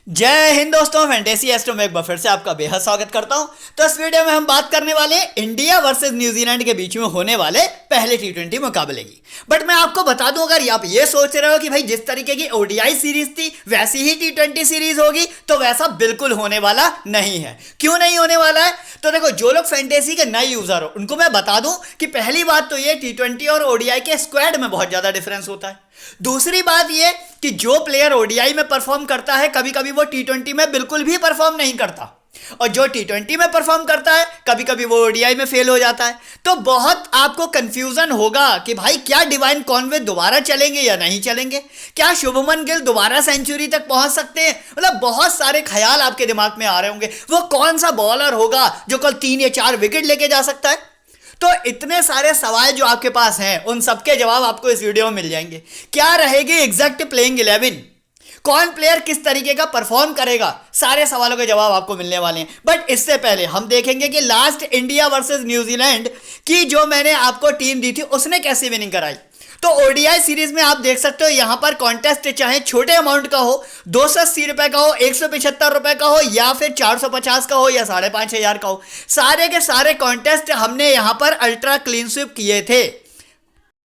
जय हिंद दोस्तों, fantasy astro में एक बार फिर से आपका बेहद स्वागत करता हूं। तो इस वीडियो में हम बात करने वाले हैं इंडिया वर्सेस न्यूजीलैंड के बीच में होने वाले पहले टी20 मुकाबले की। बट मैं आपको बता दूं, अगर आप ये सोच रहे हो कि भाई जिस तरीके की ओडीआई सीरीज थी वैसी ही टी20 सीरीज होगी, तो वैसा बिल्कुल होने वाला नहीं है। क्यों नहीं होने वाला है? तो देखो, जो लोग फैंटेसी के नए यूजर हो उनको मैं बता दूं कि पहली बात तो ये टी20 और ओडीआई के स्क्वाड में बहुत ज्यादा डिफरेंस होता है। दूसरी बात यह कि जो प्लेयर ओडीआई में परफॉर्म करता है कभी कभी वो टी20 में बिल्कुल भी परफॉर्म नहीं करता, और जो टी20 में परफॉर्म करता है कभी कभी वो ओडीआई में फेल हो जाता है। तो बहुत आपको कंफ्यूजन होगा कि भाई क्या डिवाइन कॉनवे दोबारा चलेंगे या नहीं चलेंगे, क्या शुभमन गिल दोबारा सेंचुरी तक पहुंच सकते हैं। मतलब बहुत सारे ख्याल आपके दिमाग में आ रहे होंगे, वो कौन सा बॉलर होगा जो कल 3 या 4 विकेट लेके जा सकता है। तो इतने सारे सवाल जो आपके पास हैं उन सबके जवाब आपको इस वीडियो में मिल जाएंगे। क्या रहेगी एग्जैक्ट प्लेइंग 11, कौन प्लेयर किस तरीके का परफॉर्म करेगा, सारे सवालों के जवाब आपको मिलने वाले हैं। बट इससे पहले हम देखेंगे कि लास्ट इंडिया वर्सेस न्यूजीलैंड की जो मैंने आपको टीम दी थी उसने कैसी विनिंग कराई। तो ओडीआई सीरीज में आप देख सकते हो यहां पर कॉन्टेस्ट चाहे छोटे अमाउंट का हो, 280 रुपए का हो, 175 रुपए का हो, या फिर 450 का हो, या 5,500 का हो, सारे के सारे कॉन्टेस्ट हमने यहां पर अल्ट्रा क्लीन स्वीप किए थे।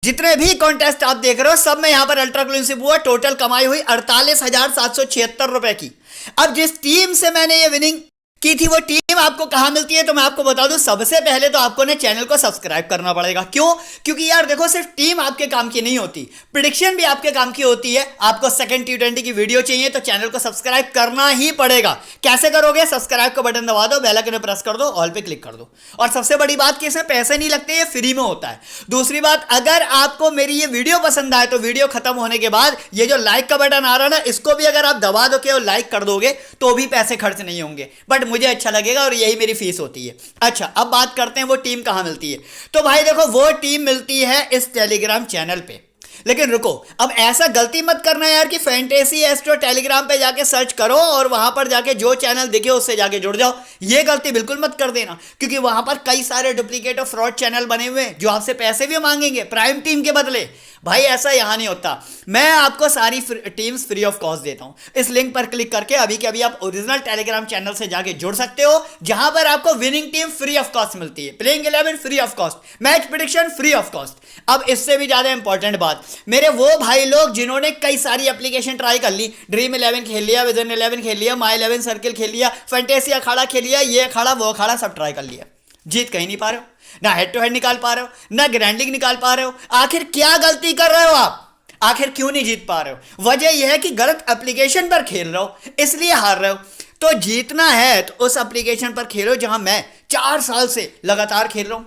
जितने भी कॉन्टेस्ट आप देख रहे हो सब में यहां पर अल्ट्रा क्लीन स्वीप हुआ। टोटल कमाई हुई 48,776 रुपए की। अब जिस टीम से मैंने ये विनिंग की थी वो टीम आपको कहां मिलती है, तो मैं आपको बता दूं, सबसे पहले तो आपको ने चैनल को सब्सक्राइब करना पड़ेगा। क्यों? क्योंकि यार देखो, सिर्फ टीम आपके काम की नहीं होती, प्रेडिक्शन भी आपके काम की होती है। आपको सेकंड टी20 की वीडियो चाहिए तो चैनल को सब्सक्राइब करना ही पड़ेगा। कैसे करोगे? सब्सक्राइब का बटन दबा दो, बेल आइकन प्रेस कर दो, ऑल पे क्लिक कर दो। और सबसे बड़ी बात कि इसमें पैसे नहीं लगते, ये फ्री में होता है। दूसरी बात, अगर आपको मेरी ये वीडियो पसंद आए तो वीडियो खत्म होने के बाद ये जो लाइक का बटन आ रहा है ना, इसको भी अगर आप दबा दोगे और लाइक कर दोगे तो भी पैसे खर्च नहीं होंगे, बट मुझे अच्छा लगेगा और यही मेरी फीस होती है। अच्छा, अब बात करते हैं वो टीम कहां मिलती है। तो भाई देखो, वो टीम मिलती है इस टेलीग्राम चैनल पे। लेकिन रुको, अब ऐसा गलती मत करना यार कि फैंटेसी एस्ट्रो टेलीग्राम पे जाके सर्च करो और वहां पर जाके जो चैनल दिखे उससे जाके जुड़ जाओ। ये गलती बिल्कुल मत कर देना, क्योंकि वहां पर कई सारे डुप्लीकेट और फ्रॉड चैनल बने हुए हैं जो आपसे पैसे भी मांगेंगे प्राइम टीम के बदले। भाई ऐसा यहां नहीं होता। मैं आपको सारी टीम्स फ्री ऑफ कॉस्ट देता हूं। इस लिंक पर क्लिक करके अभी के अभी आप ओरिजिनल टेलीग्राम चैनल से जाके जुड़ सकते हो, जहां पर आपको winning team free of cost मिलती है, playing 11 free of cost, match prediction free of cost. अब इससे भी ज्यादा इंपॉर्टेंट बात, मेरे वो भाई लोग जिन्होंने कई सारी एप्लीकेशन ट्राई कर ली, ड्रीम 11 खेल लिया, विजन 11 खेल लिया, माई 11 सर्किल खेल लिया, फैंटेसी अखाड़ा खेल लिया, ये अखाड़ा वो अखाड़ा सब ट्राई कर लिया, जीत कहीं नहीं पा रहे हो, ना हेड टू हेड निकाल पा रहे हो, ना ग्रैंडिंग निकाल पा रहे हो। आखिर क्या गलती कर रहे हो आप? आखिर क्यों नहीं जीत पा रहे हो? वजह यह है कि गलत एप्लीकेशन पर खेल रहे हो, इसलिए हार रहे हो। तो जीतना है तो उस एप्लीकेशन पर खेलो जहां मैं 4 साल से लगातार खेल रहा हूं।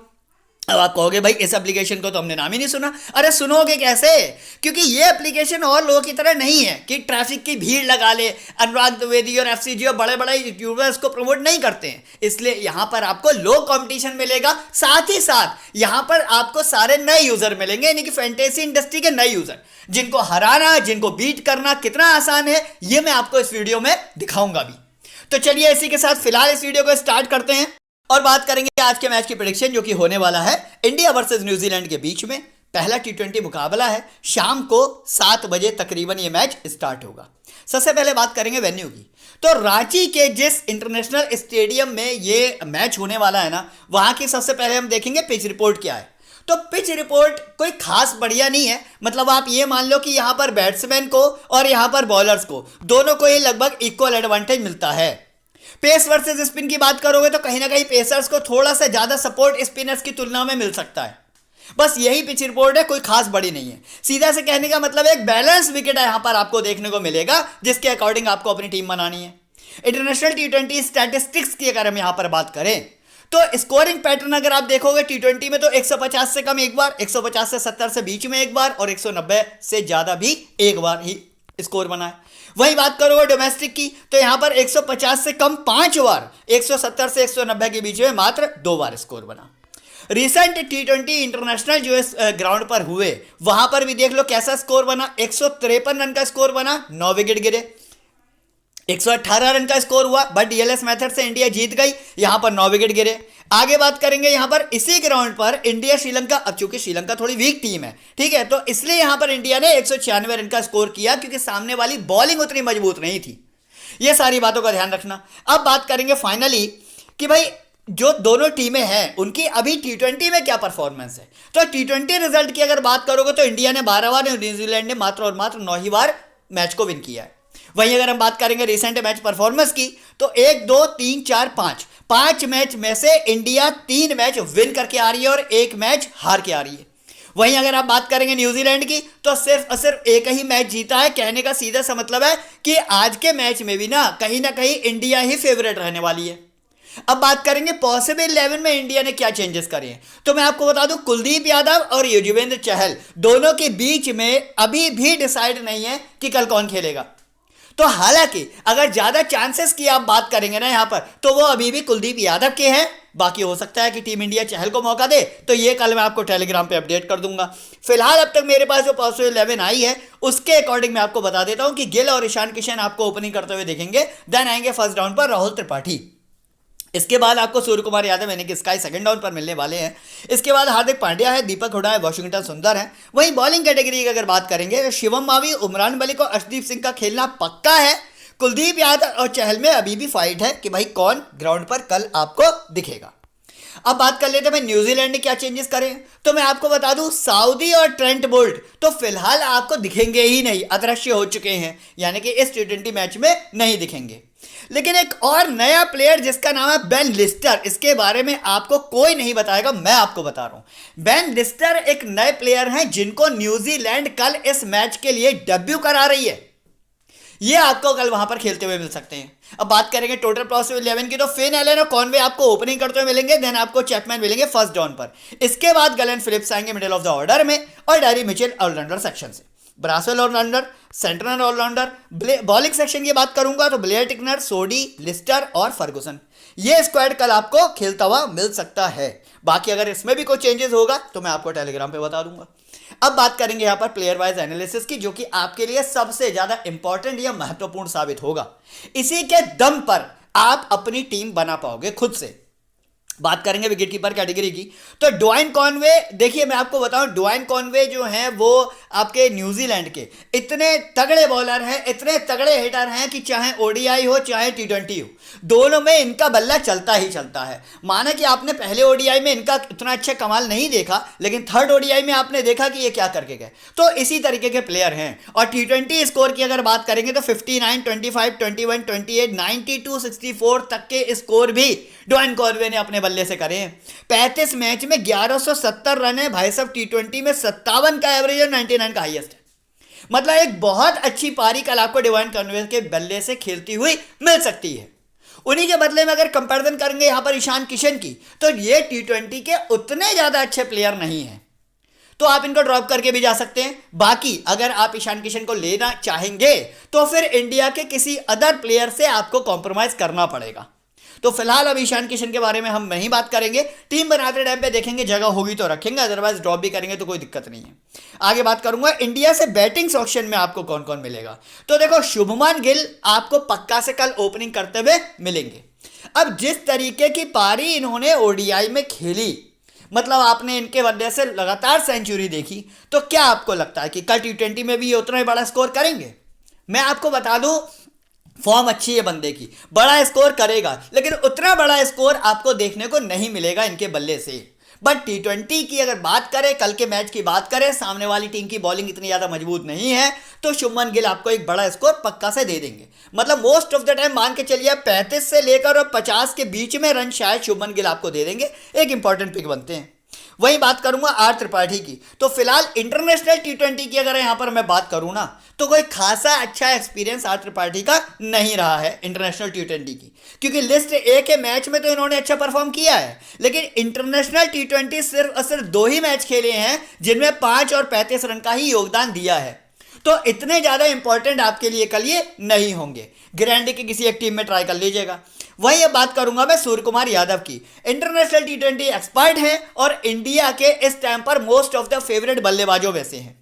अब आप कहोगे भाई इस एप्लीकेशन को तो हमने नाम ही नहीं सुना। अरे सुनोगे कैसे? क्योंकि ये एप्लीकेशन और लोगों की तरह नहीं है कि ट्रैफिक की भीड़ लगा ले। अनुराग द्विवेदी और एफसीजी और बड़े बड़े यूट्यूबर्स को प्रमोट नहीं करते हैं, इसलिए यहां पर आपको लो कंपटीशन मिलेगा। साथ ही साथ यहां पर आपको सारे नए यूजर मिलेंगे, यानी कि फैंटेसी इंडस्ट्री के नए यूजर, जिनको हराना, जिनको बीट करना कितना आसान है ये मैं आपको इस वीडियो में दिखाऊंगा भी। तो चलिए इसी के साथ फिलहाल इस वीडियो को स्टार्ट करते हैं और बात करेंगे आज के मैच की प्रेडिक्शन, जो कि होने वाला है इंडिया वर्सेस न्यूजीलैंड के बीच में। पहला टी20 मुकाबला है, शाम को 7 बजे तकरीबन ये मैच स्टार्ट होगा। सबसे पहले बात करेंगे वेन्यू की। तो रांची के जिस इंटरनेशनल स्टेडियम में ये मैच होने वाला है ना, वहां की सबसे पहले हम देखेंगे पिच रिपोर्ट क्या है। तो पिच रिपोर्ट कोई खास बढ़िया नहीं है। मतलब आप ये मान लो कि यहां पर बैट्समैन को और यहां पर बॉलर्स को दोनों को ही लगभग इक्वल एडवांटेज मिलता है। पेस वर्सेस स्पिन की बात करोगे तो कहीं ना कहीं पेसर्स को थोड़ा सा ज्यादा सपोर्ट स्पिनर्स की तुलना में मिल सकता है। बस यही पिच रिपोर्ट है, कोई खास बड़ी नहीं है। सीधा से कहने का मतलब एक बैलेंस विकेट यहां पर आपको देखने को मिलेगा, जिसके अकॉर्डिंग आपको अपनी टीम बनानी है। इंटरनेशनल टी20 स्टैटिस्टिक्स की अगर हम यहां पर बात करें तो स्कोरिंग पैटर्न अगर आप देखोगे टी20 में तो 150 से कम एक बार, 150 से 70 से बीच में एक बार और 190 से ज्यादा भी एक बार ही स्कोर बना है। वही बात करोगे डोमेस्टिक की तो यहां पर 150 से कम 5 बार, 170 से 190 के बीच में मात्र 2 बार स्कोर बना। रिसेंट टी20 इंटरनेशनल जो इस ग्राउंड पर हुए वहां पर भी देख लो कैसा स्कोर बना। 153 रन का स्कोर बना, 9 विकेट गिरे। 118 रन का स्कोर हुआ, बट डीएलएस मेथड से इंडिया जीत गई, यहां पर 9 विकेट गिरे। आगे बात करेंगे यहां पर इसी ग्राउंड पर इंडिया श्रीलंका, अब चूंकि श्रीलंका थोड़ी वीक टीम है, ठीक है, तो इसलिए यहां पर इंडिया ने 196 रन का स्कोर किया, क्योंकि सामने वाली बॉलिंग उतनी मजबूत नहीं थी। ये सारी बातों का ध्यान रखना। अब बात करेंगे फाइनली कि भाई जो दोनों टीमें हैं उनकी अभी टी20 में क्या परफॉर्मेंस है। तो टी20 रिजल्ट की अगर बात करोगे तो इंडिया ने 12 बार और न्यूजीलैंड ने मात्र और मात्र 9 ही बार मैच को विन किया है। वहीं अगर हम बात करेंगे रिसेंट मैच परफॉर्मेंस की तो 1 2 3 4 5 मैच में से इंडिया 3 मैच विन करके आ रही है और 1 मैच हार के आ रही है। वहीं अगर आप बात करेंगे न्यूजीलैंड की तो सिर्फ एक ही मैच जीता है। कहने का सीधा सा मतलब है कि आज के मैच में भी ना कहीं इंडिया ही फेवरेट रहने वाली है। अब बात करेंगे पॉसिबल 11 में इंडिया ने क्या चेंजेस करे हैं। तो मैं आपको बता दूं कुलदीप यादव और युजवेंद्र चहल दोनों के बीच में अभी भी डिसाइड नहीं है कि कल कौन खेलेगा। तो हालांकि अगर ज्यादा चांसेस की आप बात करेंगे ना यहां पर तो वो अभी भी कुलदीप यादव के हैं। बाकी हो सकता है कि टीम इंडिया चहल को मौका दे, तो ये कल मैं आपको टेलीग्राम पे अपडेट कर दूंगा। फिलहाल अब तक मेरे पास जो पॉसिबल 11 आई है उसके अकॉर्डिंग मैं आपको बता देता हूं कि गिल और ईशान किशन आपको ओपनिंग करते हुए देखेंगे। देन आएंगे फर्स्ट डाउन पर राहुल त्रिपाठी। इसके बाद आपको सूर्य कुमार यादव यानी कि स्काई सेकंड डाउन पर मिलने वाले हैं। इसके बाद हार्दिक पांड्या है, दीपक हुडा है, वॉशिंगटन सुंदर है। वहीं बॉलिंग कैटेगरी की अगर बात करेंगे तो शिवम मावी, उमरान मलिक और अर्शदीप सिंह का खेलना पक्का है। कुलदीप यादव और चहल में अभी भी फाइट है कि भाई कौन ग्राउंड पर कल आपको दिखेगा। अब बात कर लेते हैं न्यूजीलैंड ने क्या चेंजेस करे। तो मैं आपको बता दूं साउदी और ट्रेंट बोल्ट तो फिलहाल आपको दिखेंगे ही नहीं, अदृश्य हो चुके हैं, यानी कि इस टी20 मैच में नहीं दिखेंगे। लेकिन एक और नया प्लेयर जिसका नाम है बेन लिस्टर, इसके बारे में आपको कोई नहीं बताएगा, मैं आपको बता रहा हूं। बेन लिस्टर एक नए प्लेयर हैं जिनको न्यूजीलैंड कल इस मैच के लिए डेब्यू करा रही है। ये आपको कल वहां पर खेलते हुए मिल सकते हैं। अब बात करेंगे टोटल पॉसिबल 11 की तो फिन एलन और कॉनवे आपको ओपनिंग करते हुए मिलेंगे। देन आपको चैपमैन मिलेंगे फर्स्ट डाउन पर। इसके बाद गलेन फिलिप्स आएंगे मिडिल ऑफ द ऑर्डर में और डैरी मिचेल ऑलराउंडर सेक्शन से। Bracewell allrounder, central allrounder. Bowling section की बात करूंगा तो ब्लेयर टिकनर, सोडी, लिस्टर और फर्गुसन। ये स्क्वाड कल आपको खेलता हुआ मिल सकता है। बाकी अगर इसमें भी कोई चेंजेस होगा तो मैं आपको टेलीग्राम पे बता दूंगा। अब बात करेंगे यहां पर प्लेयर वाइज एनालिसिस की, जो कि आपके लिए सबसे ज्यादा इंपॉर्टेंट या महत्वपूर्ण साबित होगा। इसी के दम पर आप अपनी टीम बना पाओगे खुद से। बात करेंगे विकेट कीपर कैटेगरी की तो ड्वाइन कॉनवे, देखिए मैं आपको बताऊं ड्वाइन कॉनवे जो हैं वो आपके न्यूजीलैंड के इतने तगड़े बॉलर हैं, इतने तगड़े हिटर हैं कि चाहे ओडीआई हो चाहे टी20 हो, दोनों में इनका बल्ला चलता ही चलता है। माना कि आपने पहले ओडीआई में इनका इतना अच्छा कमाल नहीं देखा, लेकिन थर्ड ओडीआई में आपने देखा कि ये क्या करके गए। तो इसी तरीके के प्लेयर हैं। और टी20 स्कोर की अगर बात करेंगे तो 59, 25, 21, 28, 92, 64 तक के स्कोर भी ड्वाइन कॉनवे ने अपने बल्ले से करे। 35 मैच में 1170 रन है भाई साहब। टी20 में 57 का एवरेज और 99 का हाईएस्ट है। मतलब एक बहुत अच्छी पारी कल आपको ड्वाइन कॉनवे के बल्ले से खेलती हुई मिल सकती है। उन्हीं के बदले में अगर कंपैरिजन करेंगे यहां पर ईशान किशन की तो ये टी20 के उतने ज्यादा अच्छे प्लेयर नहीं हैं, तो आप इनको ड्रॉप करके भी जा सकते हैं। बाकी अगर आप ईशान किशन को लेना चाहेंगे तो फिर इंडिया के किसी अदर प्लेयर से आपको कॉम्प्रोमाइज करना पड़ेगा। तो फिलहाल अब ईशान किशन के बारे में हम नहीं बात करेंगे। टीम बनाते टाइम पे देखेंगे, जगह होगी तो रखेंगे, अदरवाइज ड्रॉप भी करेंगे तो कोई दिक्कत नहीं है। आगे बात करूंगा इंडिया से बैटिंग ऑप्शन में आपको कौन कौन मिलेगा। तो देखो शुभमान गिल आपको पक्का से कल ओपनिंग करते हुए मिलेंगे। अब जिस तरीके की पारी इन्होंने ओडीआई में खेली, मतलब आपने इनके वजह से लगातार सेंचुरी देखी, तो क्या आपको लगता है कि कल टी20 में भी ये उतना ही बड़ा स्कोर करेंगे? मैं आपको बता दूं फॉर्म अच्छी है बंदे की, बड़ा स्कोर करेगा, लेकिन उतना बड़ा स्कोर आपको देखने को नहीं मिलेगा इनके बल्ले से। बट टी20 की अगर बात करें, कल के मैच की बात करें, सामने वाली टीम की बॉलिंग इतनी ज़्यादा मजबूत नहीं है, तो शुभमन गिल आपको एक बड़ा स्कोर पक्का से दे देंगे। मतलब मोस्ट ऑफ द टाइम मान के चलिए 35 से लेकर और 50 के बीच में रन शायद शुभमन गिल आपको दे देंगे, एक इंपॉर्टेंट पिक बनते हैं। वहीं बात करूंगा आर त्रिपाठी की, तो फिलहाल इंटरनेशनल टी20 की अगर यहां पर मैं बात करूं ना, तो कोई खासा अच्छा एक्सपीरियंस आर त्रिपाठी का नहीं रहा है इंटरनेशनल टी20 की, क्योंकि लिस्ट ए के मैच में तो इन्होंने अच्छा परफॉर्म किया है, लेकिन इंटरनेशनल टी20 सिर्फ 2 ही मैच खेले हैं जिनमें 5 और 35 रन का ही योगदान दिया है। तो इतने ज्यादा इंपॉर्टेंट आपके लिए कल ये नहीं होंगे। ग्रैंडी की किसी एक टीम में ट्राई कर लीजिएगा। वहीं अब बात करूंगा मैं सूर्य कुमार यादव की। इंटरनेशनल टी20 एक्सपर्ट हैं और इंडिया के इस टाइम पर मोस्ट ऑफ द फेवरेट बल्लेबाजों में से हैं।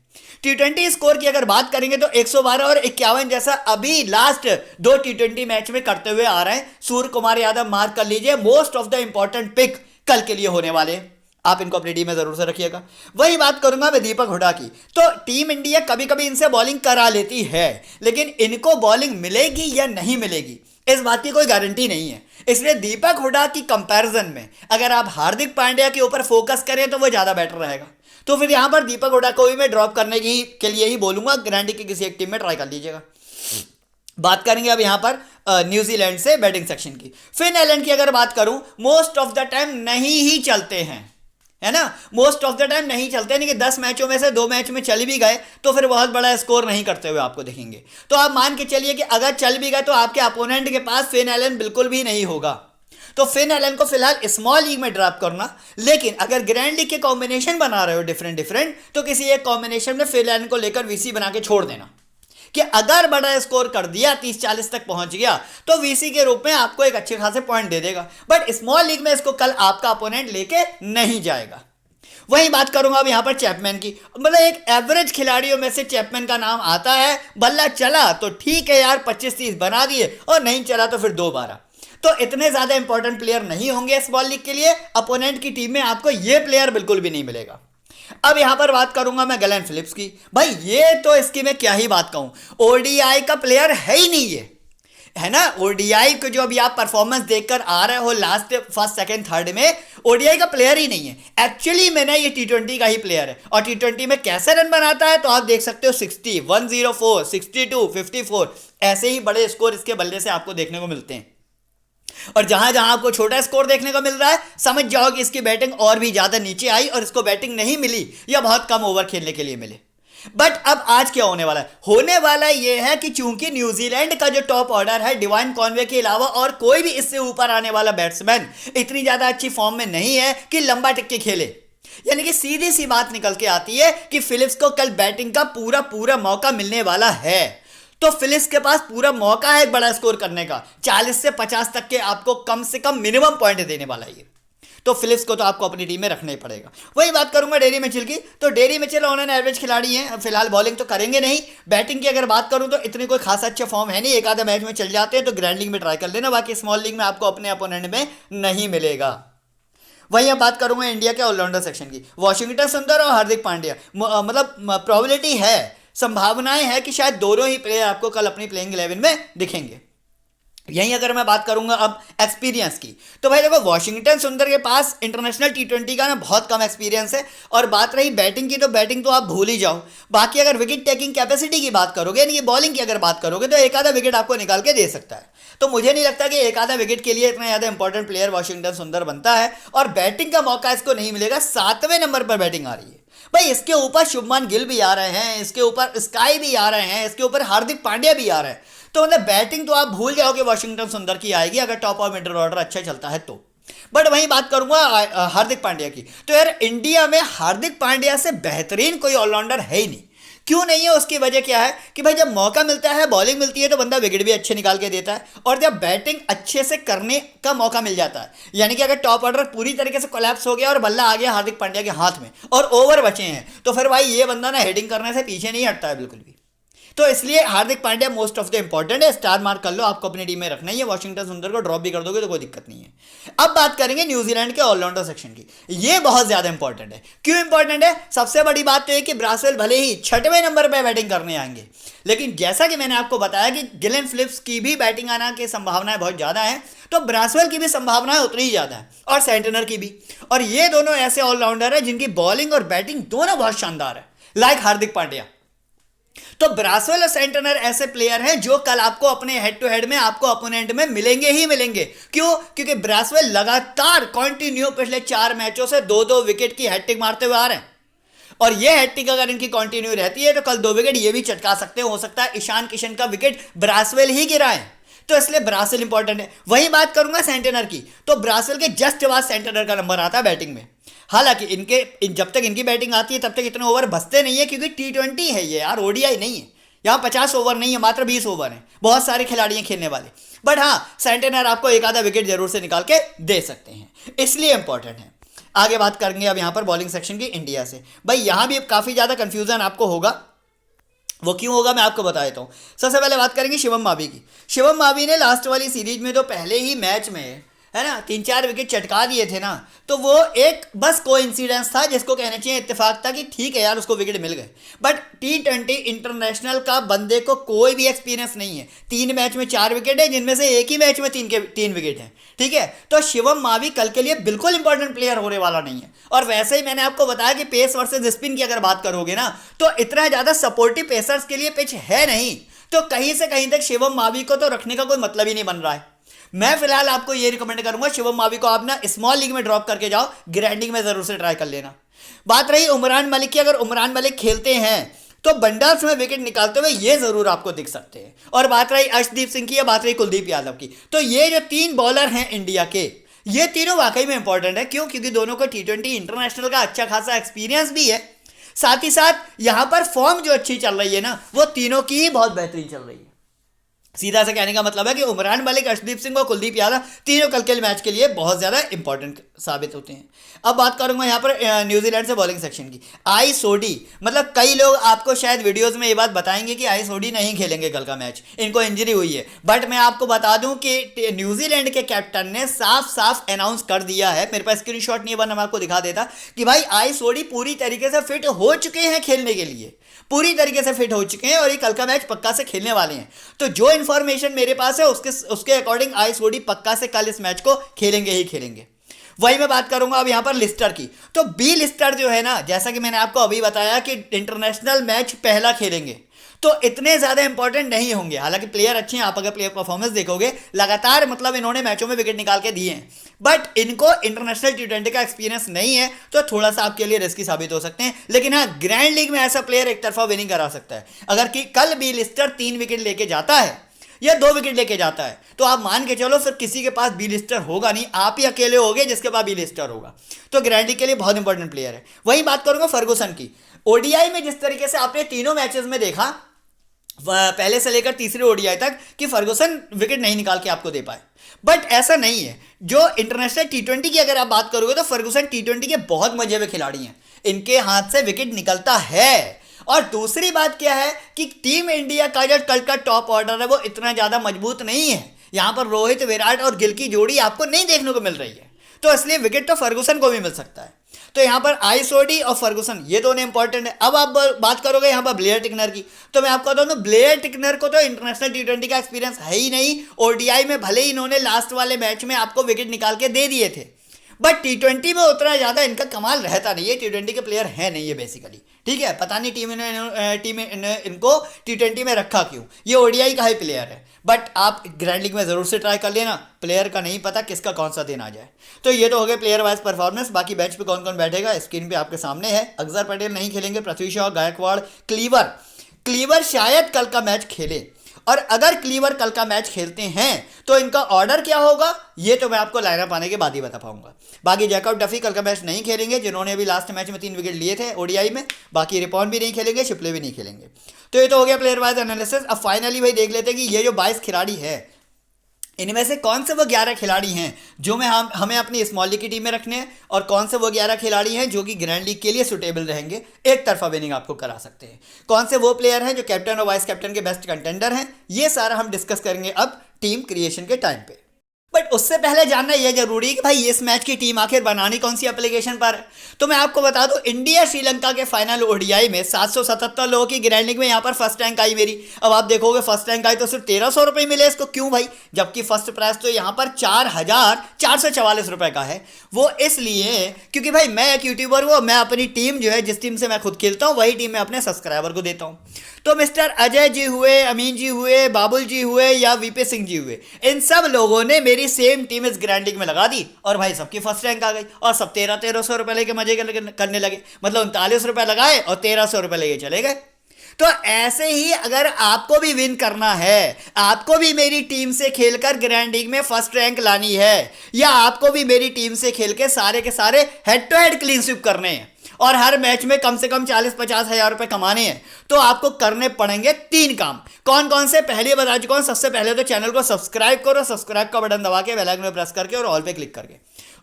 टी20 स्कोर की अगर बात करेंगे तो 112 और 51 जैसा अभी लास्ट 2 टी20 मैच में करते हुए आ रहे हैं। सूर्य कुमार यादव मार्क कर लीजिए, most of the important pick कल के लिए होने वाले। आप इनको अपनी टीम में जरूर से रखिएगा। वही बात करूंगा मैं दीपक हुडा की, तो टीम इंडिया कभी कभी इनसे बॉलिंग करा लेती है, लेकिन इनको बॉलिंग मिलेगी या नहीं मिलेगी इस बात की कोई गारंटी नहीं है। इसलिए दीपक हुडा की कंपैरिजन में अगर आप हार्दिक पांड्या के ऊपर फोकस करें तो वो ज़्यादा बेटर रहेगा। तो फिर यहां पर दीपक हुडा को भी मैं ड्रॉप करने के लिए ही बोलूंगा, ग्रैंडी की किसी एक टीम में ट्राई कर लीजिएगा। बात करेंगे अब यहां पर न्यूजीलैंड से बैटिंग सेक्शन की। फिन एलन की अगर बात करूं, मोस्ट ऑफ द टाइम नहीं ही चलते हैं, है ना, मोस्ट ऑफ द टाइम नहीं चलते, यानी कि 10 मैचों में से 2 मैच में चल भी गए तो फिर बहुत बड़ा स्कोर नहीं करते हुए आपको दिखेंगे। तो आप मान के चलिए कि अगर चल भी गए तो आपके अपोनेंट के पास फिन एलन बिल्कुल भी नहीं होगा। तो फिन एलन को फिलहाल स्मॉल लीग में ड्रॉप करना, लेकिन अगर ग्रैंड लीग के कॉम्बिनेशन बना रहे हो डिफरेंट तो किसी एक कॉम्बिनेशन में फिन एलन को लेकर वीसी बना के छोड़ देना कि अगर बड़ा स्कोर कर दिया 30-40 तक पहुंच गया तो वीसी के रूप में आपको एक अच्छे खासे पॉइंट दे देगा, बट स्मॉल लीग में इसको कल आपका अपोनेंट लेके नहीं जाएगा। वही बात करूंगा अब यहां पर चैपमैन की, मतलब एक एवरेज खिलाड़ियों में से चैपमैन का नाम आता है। बल्ला चला तो ठीक है यार, 25-30 बना दिए, और नहीं चला तो फिर 2-12। तो इतने ज्यादा इंपॉर्टेंट प्लेयर नहीं होंगे स्मॉल लीग के लिए, अपोनेंट की टीम में आपको ये प्लेयर बिल्कुल भी नहीं मिलेगा। अब यहां पर बात करूंगा मैं ग्लेन फिलिप्स की। भाई ये तो इसकी मैं क्या ही बात कहूं, ओडीआई का प्लेयर है ही नहीं ये, है ना। ओडीआई को जो अभी आप परफॉर्मेंस देखकर आ रहे हो लास्ट फर्स्ट सेकंड थर्ड में, ओडीआई का प्लेयर ही नहीं है एक्चुअली में ना, ये टी20 का ही प्लेयर है। और टी20 में कैसे रन बनाता है तो आप देख सकते हो, 60, 104, 62, 54, ऐसे ही बड़े स्कोर इसके बल्ले से आपको देखने को मिलते हैं। और जहां जहां आपको छोटा स्कोर देखने को मिल रहा है, समझ जाओ कि इसकी बैटिंग और भी ज्यादा नीचे आई और इसको बैटिंग नहीं मिली या बहुत कम ओवर खेलने के लिए मिले। बट अब आज क्या होने वाला है, होने वाला यह है कि चूंकि न्यूजीलैंड का जो टॉप ऑर्डर है डिवाइन कॉनवे के अलावा और कोई भी इससे ऊपर आने वाला बैट्समैन इतनी ज्यादा अच्छी फॉर्म में नहीं है कि लंबा टिक खेले, यानी कि सीधी सी बात निकल के आती है कि फिलिप्स को कल बैटिंग का पूरा पूरा मौका मिलने वाला है। तो फिलिप्स के पास पूरा मौका है एक बड़ा स्कोर करने का, 40 से 50 तक के आपको कम से कम मिनिमम पॉइंट देने वाला है। तो फिलिप्स को तो आपको अपनी टीम में रखना ही पड़ेगा। वही बात करूंगा डेरी मिचेल की, तो dairy Mitchell on an average खिलाड़ी हैं, फिलहाल बॉलिंग तो करेंगे नहीं। बैटिंग की अगर बात करूं तो इतनी कोई खास अच्छा फॉर्म है नहीं, एक आधा मैच में चल जाते हैं तो ग्रैंड लीग में ट्राई कर लेना, बाकी स्मॉल लीग में आपको अपने अपोनेंट में नहीं मिलेगा। वहीं अब बात करूंगा इंडिया के ऑलराउंडर सेक्शन की, वॉशिंगटन सुंदर और हार्दिक पांड्या, मतलब प्रोबेबिलिटी है, संभावनाएं है कि शायद दोनों ही प्लेयर आपको कल अपनी प्लेइंग 11 में दिखेंगे। यहीं अगर मैं बात करूंगा अब एक्सपीरियंस की, तो भाई देखो वॉशिंगटन सुंदर के पास इंटरनेशनल टी20 का ना बहुत कम एक्सपीरियंस है। और बात रही बैटिंग की, तो बैटिंग तो आप भूल ही जाओ। बाकी अगर विकेट टेकिंग कैपेसिटी की बात करोगे, यानी कि बॉलिंग की अगर बात करोगे, तो एक आधा विकेट आपको निकाल के दे सकता है। तो मुझे नहीं लगता कि एक आधा विकेट के लिए इतना ज़्यादा इंपॉर्टेंट प्लेयर वॉशिंगटन सुंदर बनता है। और बैटिंग का मौका इसको नहीं मिलेगा, 7वें नंबर पर बैटिंग आ रही है भाई। इसके ऊपर शुभमान गिल भी आ रहे हैं, इसके ऊपर स्काई भी आ रहे हैं, इसके ऊपर हार्दिक पांड्या भी आ रहे हैं। तो मतलब बैटिंग तो आप भूल जाओगे वॉशिंगटन सुंदर की आएगी अगर टॉप और मिडिल ऑर्डर अच्छा चलता है तो। बट वहीं बात करूंगा हार्दिक पांड्या की, तो यार इंडिया में हार्दिक पांड्या से बेहतरीन कोई ऑलराउंडर है ही नहीं। क्यों नहीं है, उसकी वजह क्या है कि भाई जब मौका मिलता है, बॉलिंग मिलती है, तो बंदा विकेट भी अच्छे निकाल के देता है। और जब बैटिंग अच्छे से करने का मौका मिल जाता है, यानी कि अगर टॉप ऑर्डर पूरी तरीके से कोलैप्स हो गया और बल्ला आ गया हार्दिक पांड्या के हाथ में और ओवर बचे हैं, तो फिर भाई ये बंदा ना हेडिंग करने से पीछे नहीं हटता है बिल्कुल भी। तो इसलिए Hardik Pandya most of the important है, स्टार मार्क कर लो, आपको अपनी टीम में रखना ही है। वॉशिंगटन सुंदर को ड्रॉप भी कर दोगे तो कोई दिक्कत नहीं है। अब बात करेंगे न्यूजीलैंड के ऑलराउंडर सेक्शन की, ये बहुत ज्यादा इंपॉर्टेंट है। क्यों इंपॉर्टेंट है? सबसे बड़ी बात तो है कि ब्रासवेल भले ही 6वें नंबर पर बैटिंग करने आएंगे, लेकिन जैसा कि मैंने आपको बताया कि ग्लेन फिलिप्स की भी बैटिंग आना की संभावनाएं बहुत ज्यादा है, तो ब्रासवेल की भी संभावनाएं उतनी ही ज्यादा है, और सेंटनर की भी। और ये दोनों ऐसे ऑलराउंडर है जिनकी बॉलिंग और बैटिंग दोनों बहुत शानदार है, लाइक हार्दिक पांड्या। तो ब्रासवेल और सेंटनर ऐसे प्लेयर हैं जो कल आपको अपने हेड टू हेड में आपको अपोनेंट में मिलेंगे ही मिलेंगे। क्यों? क्योंकि ब्रासवेल लगातार कंटिन्यू पिछले 4 मैचों से 2-2 विकेट की हैट्रिक मारते हुए आ रहे हैं, और ये हैट्रिक अगर इनकी कंटिन्यू रहती है तो कल 2 विकेट ये भी चटका सकते हो सकता है ईशान किशन का विकेट ब्रासवेल ही गिराए। तो इसलिए ब्रासवेल इंपॉर्टेंट है। वही बात करूंगा सेंटनर की, तो ब्रासवेल के जस्ट बाद सेंटनर का नंबर आता है बैटिंग में। हालांकि जब तक इनकी बैटिंग आती है तब तक इतने ओवर बचते नहीं है, क्योंकि टी20 है ये यार, ओडीआई नहीं है। यहाँ 50 ओवर नहीं है, मात्र 20 ओवर हैं, बहुत सारे खिलाड़ी हैं खेलने वाले। बट हाँ, सेंटनर आपको एक आधा विकेट जरूर से निकाल के दे सकते हैं, इसलिए इंपॉर्टेंट है। आगे बात करेंगे अब यहाँ पर बॉलिंग सेक्शन की इंडिया से। भाई यहाँ भी काफ़ी ज़्यादा कन्फ्यूजन आपको होगा, वो क्यों होगा मैं आपको बता देता हूँ। सबसे पहले बात करेंगे शिवम मावी की। शिवम मावी ने लास्ट वाली सीरीज में तो पहले ही मैच में है ना, 3-4 विकेट चटका दिए थे ना, तो वो एक बस कोइंसिडेंस था, जिसको कहना चाहिए इत्तेफाक था कि ठीक है यार उसको विकेट मिल गए। बट T20 इंटरनेशनल का बंदे को कोई भी एक्सपीरियंस नहीं है। 3 मैच में 4 विकेट है, जिनमें से एक ही मैच में 3 विकेट है, ठीक है। तो शिवम मावी कल के लिए बिल्कुल इंपॉर्टेंट प्लेयर होने वाला नहीं है। और वैसे ही मैंने आपको बताया कि पेस वर्सेज स्पिन की अगर बात करोगे ना, तो इतना ज़्यादा सपोर्टिव पेसर्स के लिए पिच है नहीं, तो कहीं से कहीं तक शिवम मावी को तो रखने का कोई मतलब ही नहीं बन रहा है। मैं फिलहाल आपको ये रिकमेंड करूंगा, शिवम मावी को आप ना स्मॉल लीग में ड्रॉप करके जाओ, ग्रैंडिंग में जरूर से ट्राई कर लेना। बात रही उमरान मलिक की, अगर उमरान मलिक खेलते हैं तो बंडल्स में विकेट निकालते हुए ये जरूर आपको दिख सकते हैं। और बात रही अर्शदीप सिंह की या बात रही कुलदीप यादव की, तो ये जो 3 बॉलर हैं इंडिया के, ये तीनों वाकई में इंपॉर्टेंट है। क्यों? क्योंकि दोनों को T20 इंटरनेशनल का अच्छा खासा एक्सपीरियंस भी है, साथ ही साथ यहां पर फॉर्म जो अच्छी चल रही है ना, वो तीनों की ही बहुत बेहतरीन चल रही है। सीधा से कहने का मतलब है कि उमरान मलिक, अर्शदीप सिंह और कुलदीप यादव तीनों कल के मैच के लिए बहुत ज़्यादा इंपॉर्टेंट साबित होते हैं। अब बात करूंगा यहाँ पर न्यूजीलैंड से बॉलिंग सेक्शन की। आई सोडी, मतलब कई लोग आपको शायद वीडियोस में ये बात बताएंगे कि आई सोडी नहीं खेलेंगे कल का मैच, इनको इंजरी हुई है। बट मैं आपको बता दूं कि न्यूजीलैंड के कैप्टन ने साफ साफ अनाउंस कर दिया है, मेरे पास स्क्रीनशॉट नहीं है वरना मैं आपको दिखा देता, कि भाई आई सोडी पूरी तरीके से फिट हो चुके हैं खेलने के लिए, पूरी तरीके से फिट हो चुके हैं और ये कल का मैच पक्का से खेलने वाले हैं। तो जो इन्फॉर्मेशन मेरे पास है उसके अकॉर्डिंग आई सोडी पक्का से कल इस मैच को खेलेंगे ही खेलेंगे। वही मैं बात करूंगा अब यहां पर लिस्टर की। तो बी लिस्टर जो है ना, जैसा कि मैंने आपको अभी बताया कि इंटरनेशनल मैच पहला खेलेंगे, तो इतने ज़्यादा इंपॉर्टेंट नहीं होंगे। हालांकि प्लेयर अच्छे हैं, आप अगर प्लेयर परफॉर्मेंस देखोगे लगातार, मतलब इन्होंने मैचों में विकेट निकाल के दिए हैं, बट इनको इंटरनेशनल T20 का एक्सपीरियंस नहीं है, तो थोड़ा सा आपके लिए रिस्की साबित हो सकते हैं। लेकिन हाँ, ग्रैंड लीग में ऐसा प्लेयर एक तरफा विनिंग करा सकता है। अगर कि कल बी लिस्टर 3 विकेट लेके जाता है या 2 विकेट लेके जाता है, तो आप मान के चलो फिर किसी के पास बी लिस्टर होगा नहीं, आप ही अकेले होगे जिसके पास बी लिस्टर होगा। तो ग्रैंड लीग के लिए बहुत इंपॉर्टेंट प्लेयर है। वही बात करूंगा फर्गुसन की। ओडीआई में जिस तरीके से आपने तीनों मैचेस में देखा, पहले से लेकर तीसरे ओडीआई तक, कि फर्गुसन विकेट नहीं निकाल के आपको दे पाए, बट ऐसा नहीं है। जो इंटरनेशनल T20 की अगर आप बात करोगे तो फर्गुसन T20 के बहुत मजे में खिलाड़ी हैं, इनके हाथ से विकेट निकलता है। और दूसरी बात क्या है कि टीम इंडिया का जो कल का टॉप ऑर्डर है वो इतना ज़्यादा मजबूत नहीं है। यहाँ पर रोहित, विराट और गिल की जोड़ी आपको नहीं देखने को मिल रही है, तो इसलिए विकेट तो फर्गुसन को भी मिल सकता है। तो यहाँ पर आई सोडी और फर्गुसन ये दोनों इंपॉर्टेंट है। अब आप बात करोगे यहाँ पर ब्लेयर टिकनर की, तो मैं आपको बताऊँ, ब्लेयर टिकनर को तो इंटरनेशनल T20 का एक्सपीरियंस है ही नहीं। ओडीआई में भले ही इन्होंने लास्ट वाले मैच में आपको विकेट निकाल के दे दिए थे, बट T20 में उतना ज़्यादा इनका कमाल रहता नहीं है। T20 के प्लेयर है नहीं है बेसिकली, ठीक है। पता नहीं टीम इनको T20 में रखा क्यों, ये ओडीआई का ही प्लेयर है। बट आप ग्रैंड लीग में ज़रूर से ट्राई कर लेना, प्लेयर का नहीं पता किसका कौन सा दिन आ जाए। तो ये तो हो गए प्लेयर वाइज परफॉर्मेंस। बाकी बेंच पे कौन कौन बैठेगा स्क्रीन पे आपके सामने है। अक्षर पटेल नहीं खेलेंगे, पृथ्वी शॉ, गायकवाड़, क्लीवर शायद कल का मैच खेले, और अगर क्लीवर कल का मैच खेलते हैं तो इनका ऑर्डर क्या होगा ये तो मैं आपको लाइनअप आने के बाद ही बता पाऊंगा। बाकी जैकब डफी कल का मैच नहीं खेलेंगे, जिन्होंने अभी लास्ट मैच में 3 विकेट लिए थे ओडीआई में। बाकी रिपॉन भी नहीं खेलेंगे, शिपले भी नहीं खेलेंगे। तो ये तो हो गया प्लेयर वाइज एनालिसिस। अब फाइनली भाई देख लेते हैं कि ये जो 22 खिलाड़ी है, इनमें से कौन से वो 11 खिलाड़ी हैं जो हमें अपनी स्मॉल लीग की टीम में रखने हैं, और कौन से वो 11 खिलाड़ी हैं जो कि ग्रैंड लीग के लिए सुटेबल रहेंगे, एक तरफा विनिंग आपको करा सकते हैं। कौन से वो प्लेयर हैं जो कैप्टन और वाइस कैप्टन के बेस्ट कंटेंडर हैं, ये सारा हम डिस्कस करेंगे अब टीम क्रिएशन के टाइम पे। बट उससे पहले जानना यह जरूरी है कि भाई इस मैच की टीम आखिर बनानी कौन सी एप्लीकेशन पर है। तो मैं आपको बता दूं, इंडिया श्रीलंका के फाइनल ओडीआई में 777 लोगों की ग्रैंड लीग में यहाँ पर फर्स्ट रैंक आई मेरी। अब आप देखोगे फर्स्ट रैंक आई तो सिर्फ 1300 रुपये मिले इसको, क्यों भाई, जबकि फर्स्ट प्राइस तो यहाँ पर 4444 रुपये का है। वो इसलिए क्योंकि भाई मैं एक यूट्यूबर हूँ, मैं अपनी टीम जो है, जिस टीम से मैं खुद खेलता हूँ वही टीम मैं अपने सब्सक्राइबर को देता हूँ। तो मिस्टर अजय जी हुए, अमीन जी हुए, बाबुल जी हुए या वीपी सिंह जी हुए, इन सब लोगों ने मेरी सेम टीम इस ग्रैंड लीग में लगा दी, और भाई सबकी फर्स्ट रैंक आ गई, और सब 1300 रुपये लेके मजे करने लगे। मतलब 39 रुपये लगाए और 1300 रुपये लेके चले गए। तो ऐसे ही अगर आपको भी विन करना है, आपको भी मेरी टीम से खेलकर ग्रैंड लीग में फर्स्ट रैंक लानी है, या आपको भी मेरी टीम से खेल के सारे head to head clean sweep करने हैं और हर मैच में कम से कम 40-50 हज़ार रुपए कमाने हैं, तो आपको करने पड़ेंगे 3 काम। कौन कौन से पहले बता चुका हूं। सबसे पहले तो चैनल को सब्सक्राइब करो, सब्सक्राइब का बटन दबा के बेल आइकन में प्रेस करके और ऑल पे क्लिक करके,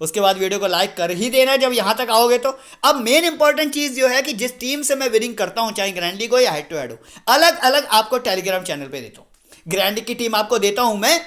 उसके बाद वीडियो को लाइक कर ही देना जब यहां तक आओगे तो। अब मेन इंपॉर्टेंट चीज जो है कि जिस टीम से मैं विनिंग करता हूं, चाहे ग्रैंड लीग हो या हेड टू हेड हो, अलग अलग आपको टेलीग्राम चैनल पे देता हूं। ग्रैंड लीग की टीम आपको देता हूं मैं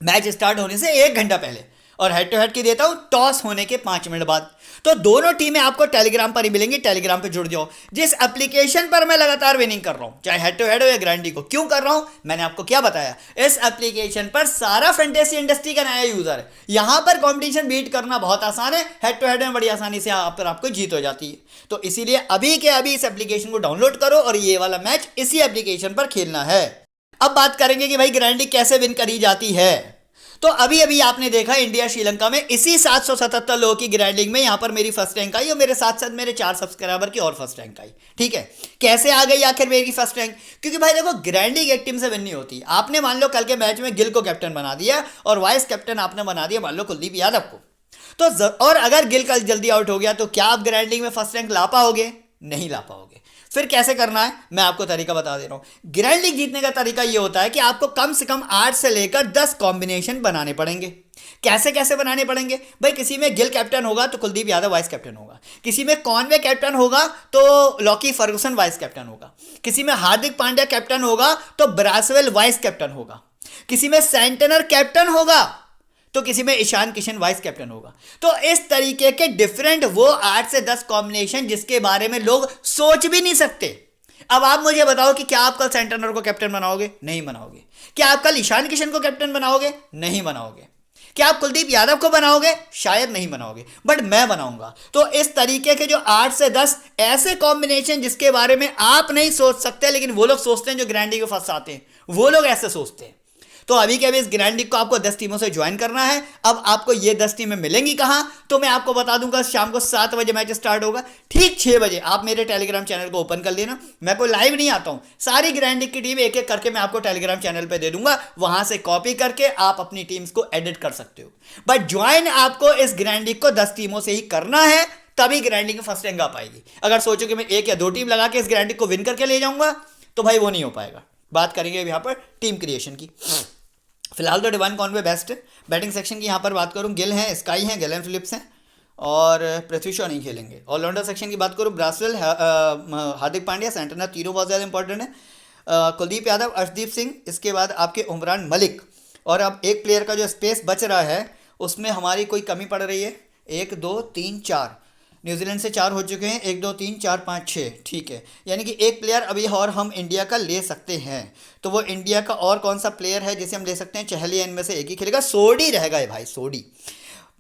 मैच स्टार्ट होने से 1 घंटा पहले, और हेड टू हेड की देता हूं टॉस होने के 5 मिनट बाद। तो दोनों टीमें आपको टेलीग्राम पर ही मिलेंगी, टेलीग्राम पे जुड़ जाओ। जिस एप्लीकेशन पर मैं लगातार विनिंग कर रहा हूं, चाहे हेड टू हेड हो या ग्रैंडी को, क्यों कर रहा हूं मैंने आपको क्या बताया, इस एप्लीकेशन पर सारा फैंटेसी इंडस्ट्री का नया यूजर है। यहां पर कंपटीशन बीट करना बहुत आसान है, हेड टू हेड में बड़ी आसानी से यहाँ पर आपको जीत हो जाती है। तो इसीलिए अभी के अभी इस एप्लीकेशन को डाउनलोड करो और ये वाला मैच इसी एप्लीकेशन पर खेलना है। अब बात करेंगे कि भाई ग्रैंडी कैसे विन करी जाती है। तो अभी अभी आपने देखा इंडिया श्रीलंका में इसी 777 लोगों की ग्रैंडिंग में यहां पर मेरी फर्स्ट रैंक आई और मेरे साथ साथ मेरे 4 सब्सक्राइबर की और फर्स्ट रैंक आई। ठीक है, कैसे आ गई आखिर मेरी फर्स्ट रैंक? क्योंकि भाई देखो, ग्रैंडिंग एक टीम से विन नहीं होती। आपने मान लो कल के मैच में गिल को कैप्टन बना दिया और वाइस कैप्टन आपने बना दिया मान लो कुलदीप यादव को, तो और अगर गिल कल जल्दी आउट हो गया तो क्या आप ग्रैंडिंग में फर्स्ट रैंक ला पाओगे? नहीं ला पाओगे। फिर कैसे करना है मैं आपको तरीका बता दे रहा हूं। ग्रैंड लीग जीतने का तरीका यह होता है कि आपको कम से कम 8 से लेकर 10 कॉम्बिनेशन बनाने पड़ेंगे। कैसे कैसे बनाने पड़ेंगे भाई? किसी में गिल कैप्टन होगा तो कुलदीप यादव वाइस कैप्टन होगा, किसी में कॉनवे कैप्टन होगा तो लॉकी फर्गुसन वाइस कैप्टन होगा, किसी में हार्दिक पांड्या कैप्टन होगा तो ब्रासवेल वाइस कैप्टन होगा, किसी में सेंटनर कैप्टन होगा तो किसी में ईशान किशन वाइस कैप्टन होगा। तो इस तरीके के डिफरेंट वो 8 से 10 कॉम्बिनेशन जिसके बारे में लोग सोच भी नहीं सकते। अब आप मुझे बताओ कि क्या आप कल सेंटनर को कैप्टन बनाओगे? नहीं बनाओगे। क्या आप कल ईशान किशन को कैप्टन बनाओगे? नहीं बनाओगे। क्या आप कुलदीप यादव को बनाओगे? शायद नहीं बनाओगे, बट मैं बनाऊंगा। तो इस तरीके के जो 8 से 10 ऐसे कॉम्बिनेशन जिसके बारे में आप नहीं सोच सकते लेकिन वो लोग सोचते हैं, जो ग्रैंडी के फर्स्ट आते हैं वो लोग ऐसे सोचते हैं। तो अभी के अभी इस ग्रैंड लीग को आपको 10 टीमों से ज्वाइन करना है। अब आपको ये 10 टीमें मिलेंगी कहां, तो मैं आपको बता दूंगा। शाम को 7 बजे मैच स्टार्ट होगा, ठीक 6 बजे आप मेरे टेलीग्राम चैनल को ओपन कर लेना। मैं कोई लाइव नहीं आता हूं, सारी ग्रैंड लीग की टीम एक एक करके मैं आपको टेलीग्राम चैनल पे दे दूंगा, वहां से कॉपी करके आप अपनी टीम्स को एडिट कर सकते हो। बट ज्वाइन आपको इस ग्रैंड लीग को 10 टीमों से ही करना है, तभी ग्रैंड लीग में फर्स्ट रैंक आ पाएगी। अगर सोचो कि मैं 1 या 2 टीम लगा के इस ग्रैंड लीग को विन करके ले जाऊंगा तो भाई वो नहीं हो पाएगा। बात करेंगे यहाँ पर टीम क्रिएशन की। फिलहाल तो डिवाइन कॉनवे बेस्ट है। बैटिंग सेक्शन की यहाँ पर बात करूँ, गिल हैं, स्काई हैं, गैलन फिलिप्स हैं और पृथ्वी शॉ नहीं खेलेंगे। ऑलराउंडर सेक्शन की बात करूँ, ब्रासवेल, हार्दिक पांड्या, सेंटनर, तीनों बहुत ज़्यादा इंपॉर्टेंट है। कुलदीप यादव, अर्शदीप सिंह, इसके बाद आपके उमरान मलिक। और अब एक प्लेयर का जो स्पेस बच रहा है उसमें हमारी कोई कमी पड़ रही है। 1 2 3 4 न्यूजीलैंड से 4 हो चुके हैं, 1 2 3 4 5 6, ठीक है। यानी कि एक प्लेयर अभी और हम इंडिया का ले सकते हैं। तो वो इंडिया का और कौन सा प्लेयर है जिसे हम ले सकते हैं? चहल इनमें से एक ही खेलेगा, सोडी रहेगा भाई, सोडी।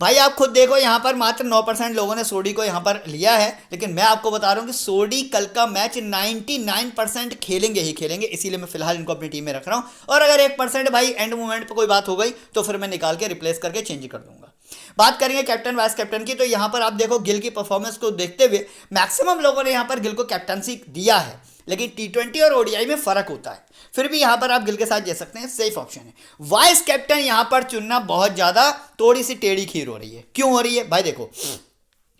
भाई आप खुद देखो, यहाँ पर मात्र 9% लोगों ने सोडी को यहाँ पर लिया है, लेकिन मैं आपको बता रहा हूँ कि सोडी कल का मैच 99% खेलेंगे ही खेलेंगे, इसीलिए मैं फिलहाल इनको अपनी टीम में रख रहा हूँ। और अगर 1% भाई एंड मोमेंट पर कोई बात हो गई तो फिर मैं निकाल के रिप्लेस करके चेंज कर दूंगा। बात करेंगे कैप्टन वाइस कैप्टन की, तो यहाँ पर आप देखो गिल की परफॉर्मेंस को देखते हुए मैक्सिमम लोगों ने यहाँ पर गिल को कैप्टनसी दिया है, लेकिन T20 और ODI में फर्क होता है। फिर भी यहाँ पर आप गिल के साथ जा सकते हैं, सेफ ऑप्शन है। वाइस कैप्टन यहाँ पर चुनना बहुत ज़्यादा थोड़ी सी टेढ़ी खीर हो रही है। क्यों हो रही है भाई? देखो,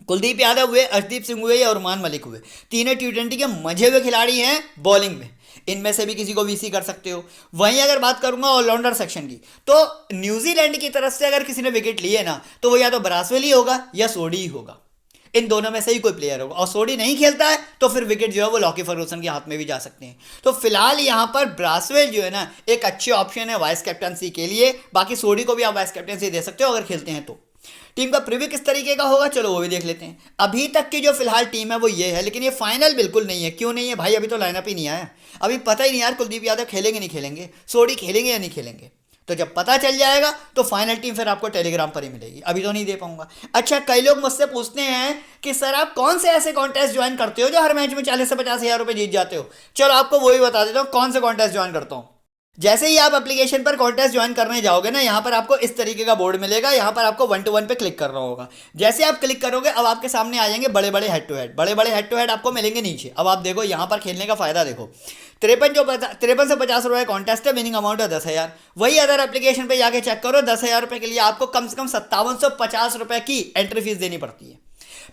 कुलदीप यादव हुए, अर्शदीप सिंह हुए या उमरान मलिक हुए, तीनों T20 के मजे हुए खिलाड़ी हैं बॉलिंग में, इनमें से भी किसी को VC कर सकते हो। वहीं अगर बात करूंगा ऑलराउंडर सेक्शन की, तो न्यूजीलैंड की तरफ से अगर किसी ने विकेट लिए ना तो वो या तो ब्रासवेल ही होगा या सोडी ही होगा, इन दोनों में से ही कोई प्लेयर होगा। और सोडी नहीं खेलता है तो फिर विकेट जो है वो लॉकी फर्गुसन के हाथ में भी जा सकते हैं। तो फिलहाल यहाँ पर ब्रासवेल जो है ना एक अच्छे ऑप्शन है वाइस कैप्टनसी के लिए। बाकी सोडी को भी आप वाइस कैप्टनसी दे सकते हो अगर खेलते हैं तो। टीम का प्रीव्यू किस तरीके का होगा चलो वो भी देख लेते हैं। अभी तक की जो फिलहाल टीम है वो ये है, लेकिन ये फाइनल बिल्कुल नहीं है। क्यों नहीं है भाई? अभी तो लाइनअप ही नहीं आया, अभी पता ही नहीं यार कुलदीप यादव खेलेंगे नहीं खेलेंगे, सोडी खेलेंगे या नहीं खेलेंगे। तो जब पता चल जाएगा तो फाइनल टीम फिर आपको टेलीग्राम पर ही मिलेगी, अभी तो नहीं दे पाऊंगा। अच्छा, कई लोग मुझसे पूछते हैं कि सर आप कौन से ऐसे कॉन्टेस्ट ज्वाइन करते हो जो हर मैच में 40 से 50 हज़ार रुपये जीत जाते हो? चलो आपको वही बता देता हूँ कौन से कॉन्टेस्ट ज्वाइन करता हूँ। जैसे ही आप एप्लीकेशन पर कॉन्टेस्ट ज्वाइन करने जाओगे ना, यहाँ पर आपको इस तरीके का बोर्ड मिलेगा, यहाँ पर आपको 1 to 1 पे क्लिक करना होगा। जैसे आप क्लिक करोगे अब आपके सामने आ जाएंगे बड़े बड़े हेड टू हेड आपको मिलेंगे नीचे। अब आप देखो यहाँ पर खेलने का फायदा देखो, 53 से 50 रुपये कॉन्टेस्ट है, विनिंग अमाउंट है 10,000। वही अदर एप्लीकेशन पे जाके चेक करो, 10,000 रुपये के लिए आपको कम से कम 5750 रुपये की एंट्री फीस देनी पड़ती है।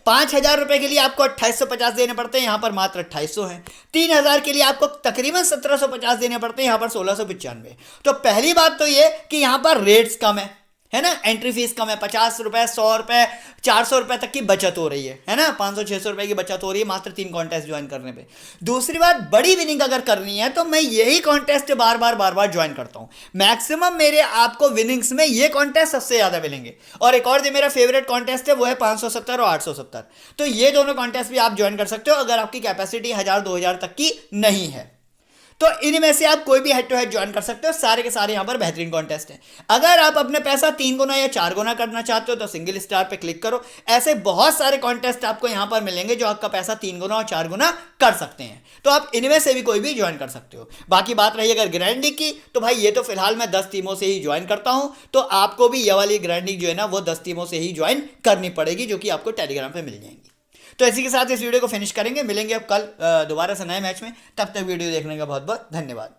5,000 रुपये के लिए आपको 2850 देने पड़ते हैं, यहाँ पर मात्र 2800 हैं। 3,000 के लिए आपको तकरीबन 1750 देने पड़ते हैं, यहाँ पर 1695। तो पहली बात तो ये कि यहाँ पर रेट्स कम है। है ना। एंट्री फीस कम है, 50 रुपए, 100 रुपए, 400 रुपए तक की बचत हो रही है ना। 500-600 रुपए की बचत हो रही है मात्र 3 कॉन्टेस्ट ज्वाइन करने पे। दूसरी बात, बड़ी विनिंग अगर करनी है तो मैं यही कॉन्टेस्ट बार बार ज्वाइन करता हूं। मैक्सिमम मेरे आपको विनिंग्स में ये कॉन्टेस्ट सबसे ज्यादा मिलेंगे। और एक और जो मेरा फेवरेट कॉन्टेस्ट है वो है 570 और 870। तो ये दोनों कॉन्टेस्ट भी आप ज्वाइन कर सकते हो अगर आपकी कैपेसिटी 1000-2000 तक की नहीं है। तो इनमें से आप कोई भी हेड टू हेड ज्वाइन कर सकते हो। सारे के सारे यहां पर बेहतरीन कॉन्टेस्ट हैं। अगर आप अपने पैसा 3 गुना या 4 गुना करना चाहते हो तो सिंगल स्टार पे क्लिक करो। ऐसे बहुत सारे कॉन्टेस्ट आपको यहां पर मिलेंगे जो आपका पैसा 3 गुना और 4 गुना कर सकते हैं। तो आप इनमें से भी कोई भी ज्वाइन कर सकते हो। बाकी बात रही अगर ग्रैंडिंग की, तो भाई ये तो फिलहाल मैं 10 टीमों से ही ज्वाइन करता हूं। तो आपको भी ये वाली ग्रैंडिंग जो है ना वो 10 टीमों से ही ज्वाइन करनी पड़ेगी, जो कि आपको टेलीग्राम पे मिल जाएंगी। तो इसी के साथ इस वीडियो को फिनिश करेंगे। मिलेंगे अब कल दोबारा से नए मैच में। तब तक वीडियो देखने का बहुत बहुत धन्यवाद।